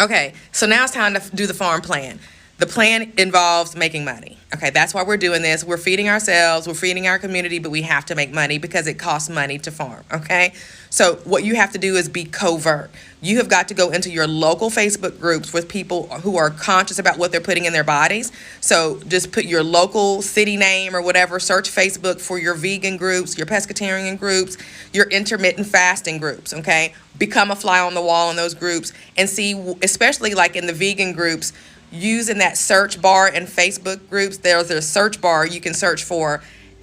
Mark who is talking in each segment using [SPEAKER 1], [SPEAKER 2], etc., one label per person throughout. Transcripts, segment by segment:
[SPEAKER 1] Okay, so now it's time to do the farm plan. The plan involves making money. Okay, that's why we're doing this. We're feeding ourselves, we're feeding our community, but we have to make money because it costs money to farm. Okay, so what you have to do is be covert. You have got to go into your local Facebook groups with people who are conscious about what they're putting in their bodies. So just put your local city name or whatever, search Facebook for your vegan groups, your pescatarian groups, your intermittent fasting groups. Okay, become a fly on the wall in those groups and see, especially like in the vegan groups, using that search bar in Facebook groups. There's a search bar you can search for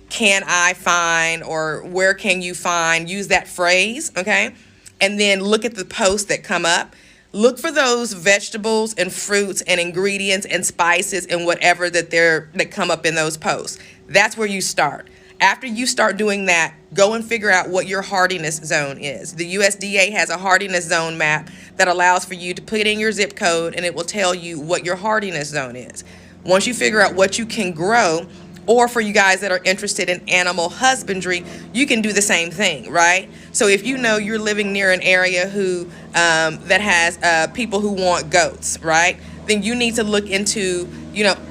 [SPEAKER 1] can I find or where can you find, use that phrase, okay? And then look at the posts that come up. Look for those vegetables and fruits and ingredients and spices and whatever that come up in those posts. That's where you start. After you start doing that, go and figure out what your hardiness zone is. The USDA has a hardiness zone map that allows for you to put in your zip code and it will tell you what your hardiness zone is. Once you figure out what you can grow, or for you guys that are interested in animal husbandry, you can do the same thing, right? So if you know you're living near an area that has people who want goats, right? Then you need to look into,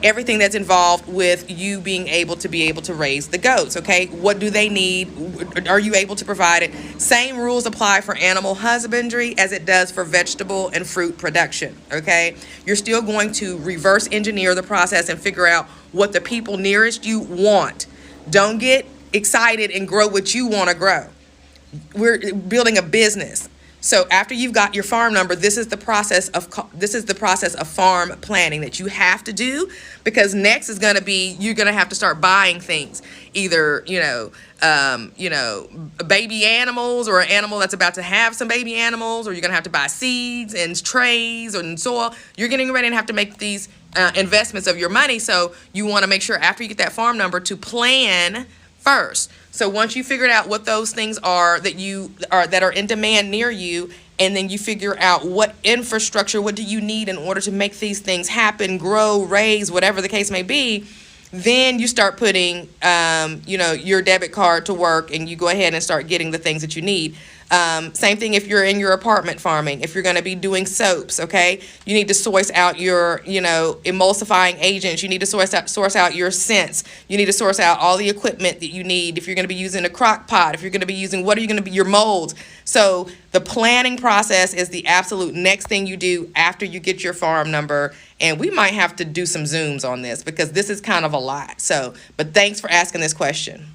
[SPEAKER 1] everything that's involved with you being able to raise the goats, okay? What do they need? Are you able to provide it? Same rules apply for animal husbandry as it does for vegetable and fruit production, okay? You're still going to reverse engineer the process and figure out what the people nearest you want. Don't get excited and grow what you want to grow. We're building a business. So after you've got your farm number, this is the process of farm planning that you have to do, because next is going to be you're going to have to start buying things, either baby animals or an animal that's about to have some baby animals, or you're going to have to buy seeds and trays and soil. You're getting ready to have to make these investments of your money, so you want to make sure after you get that farm number to plan first. So once you figured out what those things are that are in demand near you, and then you figure out what infrastructure, what do you need in order to make these things happen, grow, raise, whatever the case may be, then you start putting your debit card to work and you go ahead and start getting the things that you need. Same thing if you're in your apartment farming. If you're going to be doing soaps, okay, you need to source out your, emulsifying agents. You need to source out your scents. You need to source out all the equipment that you need. If you're going to be using a crock pot, if you're going to be using, what are you going to be, your molds. So the planning process is the absolute next thing you do after you get your farm number. And we might have to do some Zooms on this because this is kind of a lot. So, but thanks for asking this question.